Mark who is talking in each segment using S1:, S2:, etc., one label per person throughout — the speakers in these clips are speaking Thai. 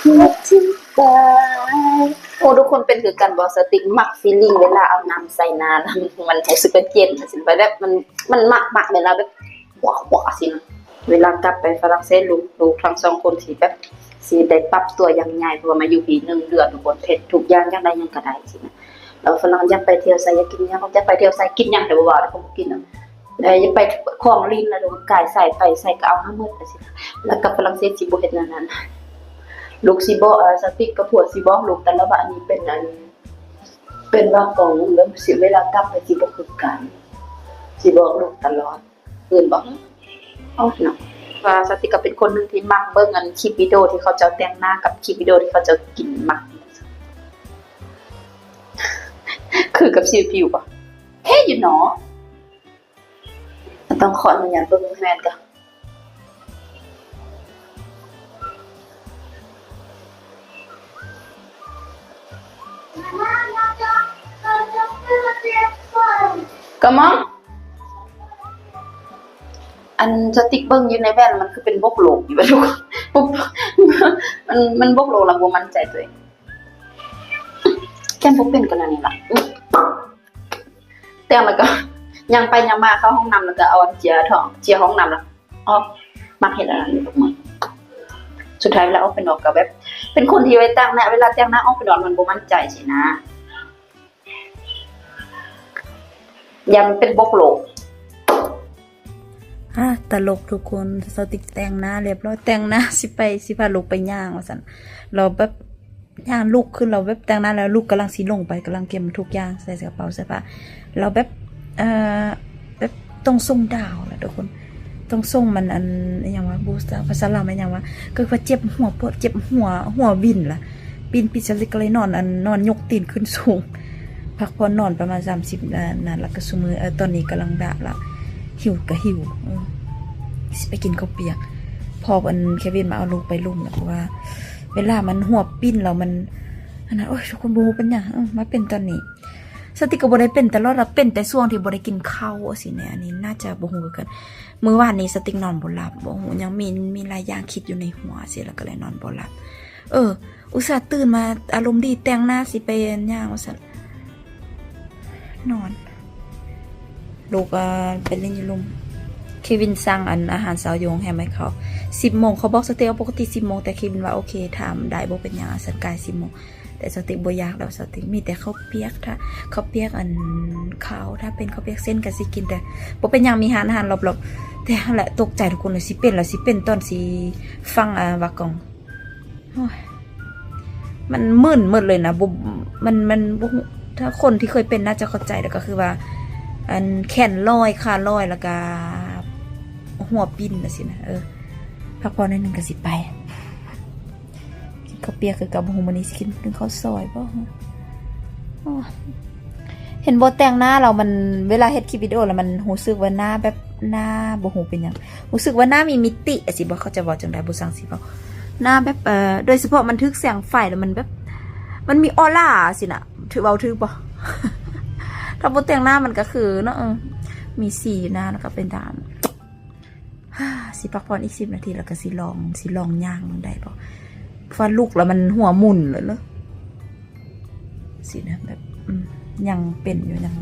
S1: ที่ตายโอ้ทุกคนเป็นคือกันบอสติกมักฟีลลิ่งเวลาเอาน้ำใส่นาแล้วมันรู้สึกเย็นสิไปแบบมันมักเวลาแบบว้าสินะเวลากลับไปฝรั่งเศสลูกทั้งสองคนสิแบบสิได้ปรับตัวอย่างง่ายเพราะว่ามาอยู่ปี1 เดือนทุกคนเผ็ดทุกอย่างยังได้ยังก็ได้สินะแล้วฝรั่งอยากไปเที่ยวไสอยากกินยังเขาจะไปเที่ยวไสกินยังแต่ว่าเขากินนะแล้วจะไปของลินแล้วกายใส่ไปใส่ก็เอาห้ามื้อสิแล้วกับฝรั่งเศสสิบ่เฮ็ดนั้นลูกสิบอกสติ๊กกับผัวสิบอกลูกแต่ละว่าอันนี้เป็นอันเป็นว่าของแล้วสิเวลากลับไปสิบอกคือกันสิบอกลูกตลอดอื่นบอกอ๋อเนาะว่าสติ๊กก็เป็นคนหนึ่งที่มักเบิ่งอันคลิปวิดีโอที่เขาจะแต่งหน้ากับคลิปวิดีโอที่เขาจะกินมักคือกับซีพิวป่ะเฮ้ยอยู่เนาะต้องขออนุญาตเบิ่งแม่นกันก็มองอันสติ๊กเบิ้งอยู่ในแว่นมันคือเป็นบกโลกอยู่ป่ะทุกคนมันบกโลกแล้วบ่มั่นใจตัวเองแก้มบ่เป็นกันนี่ล่ะแต่มันก็ยังไปยังมาเข้าห้องน้ำแล้วก็เอาเจียห้องน้ำแล้วอ๋อมักเห็นอะไรนี่ทุกคนสุดท้ายแล้วออกไปนอกก็แบบเป็นคนที่ไว้ตั้งหน้าเวลาแต่งหน้าออกไปนอนมันบ่มั่นใจสินะยังเป็นบกโลก
S2: ตลกทุกคนสติกแต่งหน้าเรียบร้อยแต่งหน้าสิพาลูกไปย่างว่าซั่นเราแบบย่างลูกคือเราแบบแต่งหน้าแล้วลูกกำลังสิลงไปกำลังเก็บทุกอย่างใส่กระเป๋าเสื้อผ้าเราแบบแบบต้องส่งดาวแหละทุกคนต้องส่งมันอันอย่างว่าบูสต์ภาษาลาวมันอย่างว่าก็ว่าเจ็บหัวปวดเจ็บหัววินล่ะปีนปิดสลิกเลยนอนยกตีนขึ้นสูงพักพอนอนประมาณ30นาทีแล้วก็ซุมื้อตอนนี้กำลังดะละหิวก็หิวสิไปกินข้าวเปียกพอวันเควินมาเอาลูกไปลุ่มนะเพราะว่าเวลามันหัวปิ้นเรามันอันนั้นโอ้ยทุกคนบูเป็นอย่างมาเป็นตอนนี้สติกก็บ่ได้เป็นแต่รอดเราเป็นแต่ช่วงที่บ่ได้กินข้าวสิเนี่ยอันนี้น่าจะบ่ฮู้กันมื้อวานนี้สติกนอนบ่หลับบ่ฮู้ยังมีหลายอย่างคิดอยู่ในหัวสิแล้วก็เลยนอนบ่หลับอุตส่าห์ตื่นมาอารมณ์ดีแต่งหน้าสิไปย่างว่าซั่นนอนลูกเป็นเล่นอยู่ลุมเควินสั่งอาหารสาวยงแฮมให้เขา10 โมงเขาบอกสเต็กปกติ10 โมงแต่เควินว่าโอเคทำได้บ่เป็นหยังสันกาย10 โมงแต่สเต็กบ่อยากแล้วสเต็กมีแต่ข้าวเปียกถ้าข้าวเปียกข้าวถ้าเป็นข้าวเปียกเส้นก็สิกินแต่บ่เป็นหยังมีอาหารรอบๆแต่แหละตกใจทุกคนเลยสิเป็นตอนสิฟังว่ากองโอ้ยมันมึนเลยนะบ่มันบ่ถ้าคนที่เคยเป็นน่าจะเข้าใจแล้วก็คือว่าแขนลอยขาลอยแล้วก็หัวปิ้นน่ะสินะพักผ่อนนิดนึงก็สิไปกินข้าวเปียกคือกับหูมันนี่สิกินข้าวซอยบ่เห็นบ่แต่งหน้าเรามันเวลาเฮ็ดคลิปวิดีโอแล้วมันรู้สึกว่าหน้าแบบหน้าบ่ฮู้เป็นหยังรู้สึกว่าหน้ามีมิติสิบ่เขาจะบอกจังได๋บ่ซังสิบ่หน้าแบบโดยเฉพาะมันทึกแสงไฟแล้วมันแบบมันมีออร่าสินะถือเว้าถือบ่ถ้าบ่แต่งหน้ามันก็คือเนาะมีสีหน้าแล้วก็เป็นดามสิพักผ่อนอีก10 นาทีแล้วก็สิลองย่างมันได้บ่ฟันลูกแล้วมันหัวหมุนเลยเนาะสินะแบบยังเป็นอยู่ยัง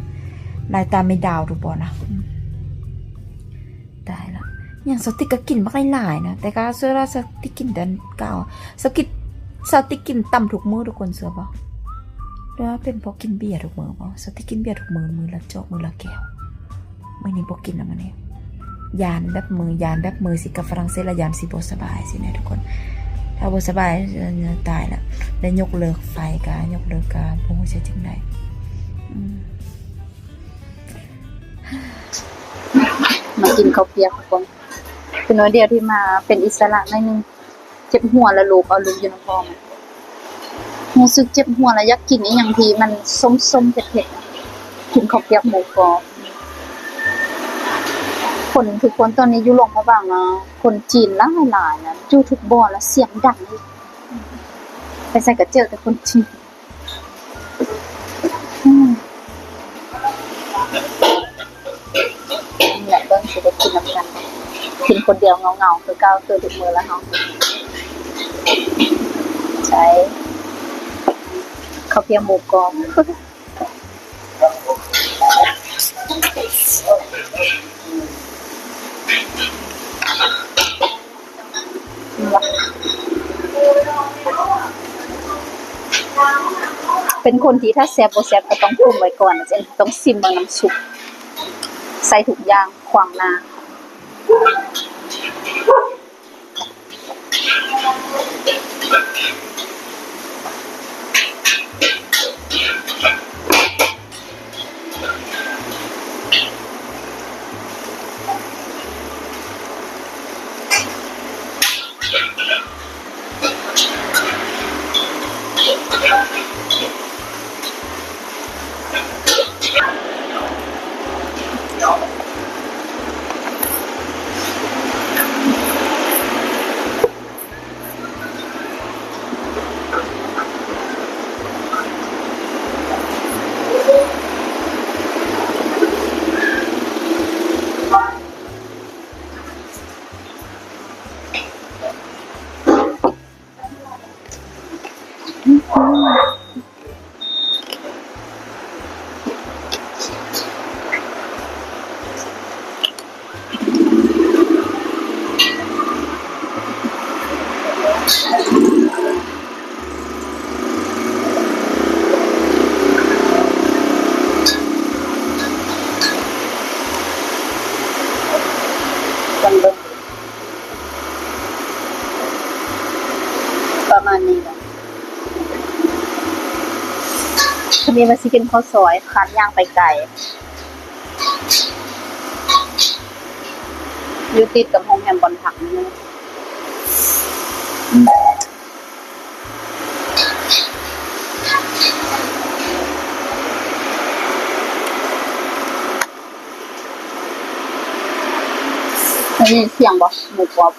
S2: ลายตาไม่ดาวถูกบ่นะได้ละอย่างสติกก็กินบักหลายๆนะแต่ก็เสื้อสติกกินแต่เก่าสติกกินต่ำทุกมื้อทุกคนเสื้อบ่แล้วเป็นพอกินเบียร์ทุกมื้อบ่สติกกินเบียร์ทุกมื้อละจอกมื้อละแก้วมื้อนี้บ่กินแล้วมื้อนี้ยานแบบมือสิกับฝรั่งเศสละยานสิบ่สบายสิเนี่ยทุกคนถ้าบ่สบายตายละได้ยกเลิกไฟก็ยกเลิกก็บ่ฮู้จะจังได๋
S1: มากินข้าวเปียกทุกคนเป็นน้อยเดียวที่มาเป็นอิสระหน่อยนึงเจ็บหัวแล้วลูกเอาลูกอยู่ในท้องรู้สึกเจ็บหัวแล้วอยากกินอีหยังที่มันส้มๆเผ็ดๆกินข้าวเปียกหมูกรอบคนทุกคนตอนนี้อยู่โรงพยาบาลนะคนจีนหลายๆนะอยู่ทุกบ่อแล้วเสียงดังไปใส่กระเจิดแต่คนจีนนี่แหละเบิ้งสิได้กินน้ำกันกินคนเดียวเงาๆคือก้าวคือทุกมือแล้วเนาะ าวเปียกหมูกรอบเป็นคนที่ถ้าแซ่บบ่แซ่บก็ต้องปรุงไว้ก่อนนะจ๊ะต้องซิมเบิ่งน้ำซุปใส่ทุกอย่างขวางหน้ากันเบิ่งประมาณนี้แหละทีนี้มาสิกินข้าวซอยคันย่างไปไกลอยู่ติดกับโรงแรมบอนผักนี่ได้ยินเสียงบ่หมูกรอบ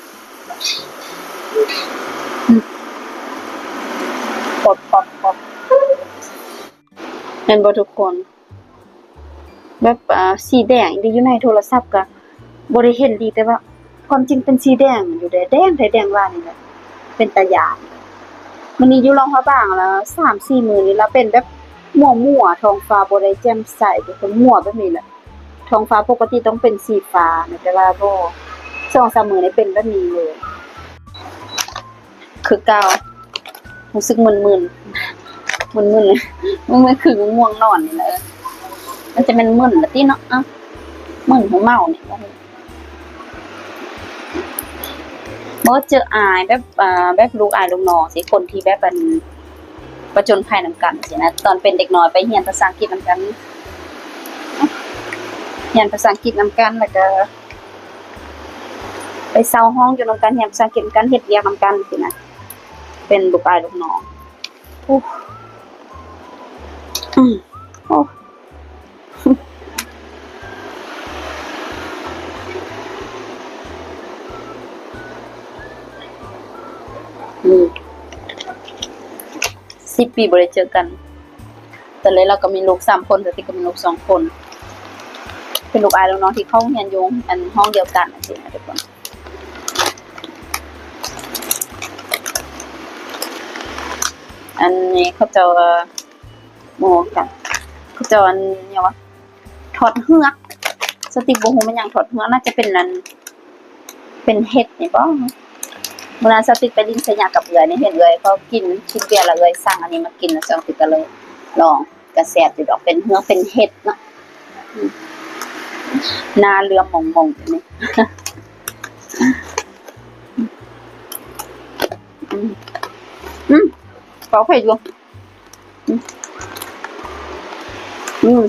S1: ปดเห็นบ่ทุกคนแบบสีแดงที่อยู่ในโทรศัพท์ก็บ่ได้เห็นดีแต่ว่าความจริงเป็นสีแดงอยู่แดงไทแดงว่านี่แหละเป็นตาหยาดมื้อนี้อยู่รองพระบางแล้ว 3-4 มื้อนี้แล้วเป็นแบบมั่วๆท้องฟ้าบ่ได้แจ่มใสเป็นมั่วแบบนี้แหละท้องฟ้าปกติต้องเป็นสีฟ้าแต่ว่าบ่2-3 มื้อนี้เป็นแบบนี้เลยคือเก่ารู้สึกมึนเลยมันคือง่วงนอนนี่แหละมันจะเป็นมึนละติเนาะอ่ะมึนหัวเมาเนี่ยบ่เจออายแบบลูกอายลูกน้องสิคนที่แบบเป็นประจนภัยนำกันสินะตอนเป็นเด็กน้อยไปเรียนภาษาอังกฤษนำกันเรียนภาษาอังกฤษนำกันแล้วก็ไปเซาห้องอยู่นำกันเรียนภาษาอังกฤษนำกันเฮ็ดเวียกนำกันสินะเป็นลูกอายลูกน้องโอ้10 ปีบ่ได้เจอกันแต่เลยเราก็มีลูก3 คนแต่ติก็มีลูก2 คนเป็นลูกอายลูกน้องที่เข้าเรียนอยู่อันห้องเดียวกันจังซี่นะทุกคนอันนี้เขาจะโมกันเขาจะอันเนี่ยว่าถอดเฮือกสติบ่ฮู้มันหยังถอดเฮือกน่าจะเป็นนั้นเป็นเห็ดนี่บ่เมื่อนั้นสติไปลิ้นสยากับเอื้อยนี่เห็นเอื้อยเขากินเบียร์แล้วเอื้อยสั่งอันนี้มากินแล้วสติก็เลยลองกระแสบอยู่ดอกเป็นเฮือกเป็นเห็ดเนาะหน้าเลื่อมมองๆนี่เปล่าไฟอยู่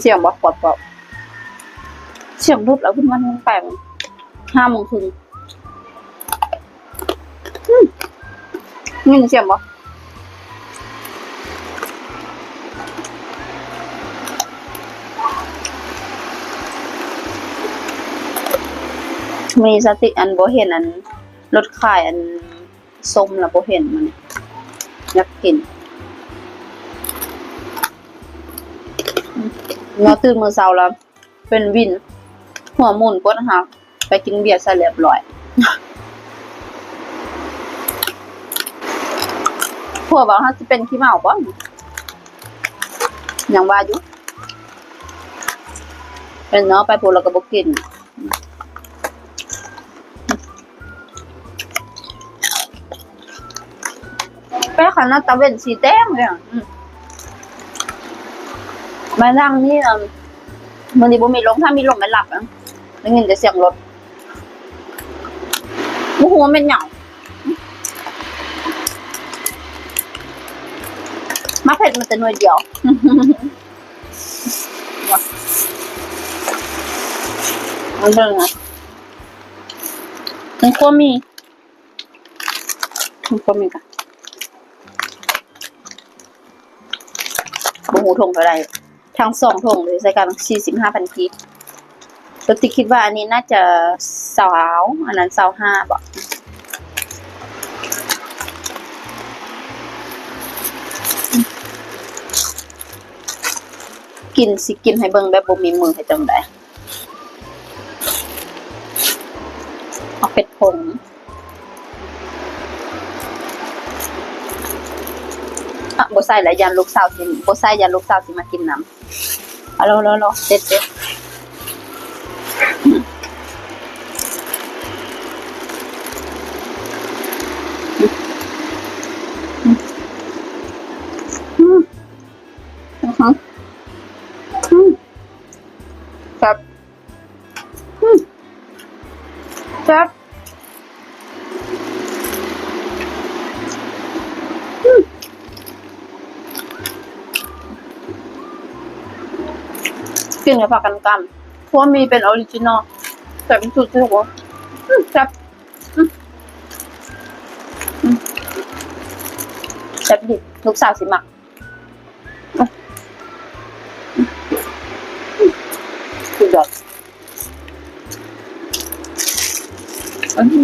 S1: เสียงบ่ปอดเสียงรุดแล้วขึ้นมาไป5 โมงครึ่งนี่เสียงบ่มีสติอันบ่เห็นอันรถขายอันส้มแล้วบ่เห็นมันอยากกินเมื่อตื่นมื้อเช้าแล้วเป็นวินหัวหมุนปวดหักไปกินเบียร์ซะเรียบร้อยพวกว่าเฮาสิเป็นขี้เมาบ่ ยังว่าอยู่เป็นเนาะไปพูดแล้วก็บ่กินไปขันนัดตะเวนสีแดงเลยมานั่งนี่มันนี่บ่มีลมถ้ามีลมไม่หลับอ่ะได้ยินแต่เสียงรถโอ้โหเป็นหยังมาเผ็ดมันจะหน่วยเดียวมันเป็นไงมันก็มีกันบ่หูทงเท่าไรทั้ง2 ทงเลยใส่กัน45,000 กีบตัวที่คิดว่าอันนี้น่าจะ20อันนั้น25บ่กินสิกินให้เบิ่งแบบบ่มีมือให้จังได๋เอาเป็ดผงบ่ใส่แล้วยันลูกสาวสิบ่ใส่ยันลูกสาวสิมากินน้ำเอารอเด็ดครับครับกินกับผักกันเพราะมีเป็นออริจินอลแต่เป็นสูตรที่หัวครับดิลูกสาวสิมักสุดยอดอันนี้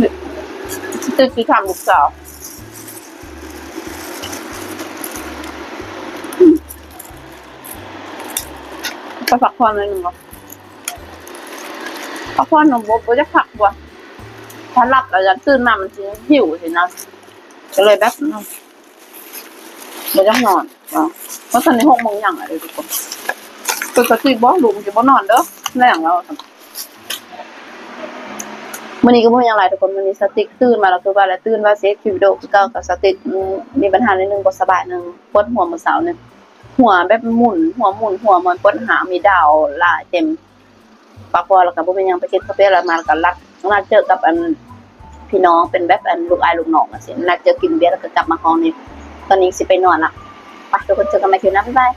S1: จะซื้อทำลูกสาวไปผักพรเลยหนึ่งหรอผักพรหนุ่มบ๊บจะผักว่ะถ้าหลับแล้วจะตื่นมามันจะหิวสินะก็เลยแบบไม่ต้องนอนเพราะตอนนี้6 โมงอย่างไรทุกคนปกติบ่ลุงจะบ่นอนเด้อแรงแล้ววันนี้ก็บ่อย่างไรทุกคนวันนี้สติกตื่นมาแล้วคือว่าแล้วตื่นว่าเซฟคลิปวิดีโอคือเก่ากับสติกมีปัญหานิดนึงบ่สบายนึงปวดหัวมื้อเช้านึงหัวแบบหมุนหัวมันปวดหามีดาวหลายเต็มปากคอแล้วก็บ่เป็นหยังไปกินกาแฟแล้วมาก็นัดเจอกับพี่น้องเป็นแบบลูกอายลูกน้องจังซี่นัดเจอกินเบียร์แล้วก็กลับมาห้องนี้ตอนนี้สิไปนอนละไปทุกคนเจอกันใหม่คลิปหน้าบ๊ายบาย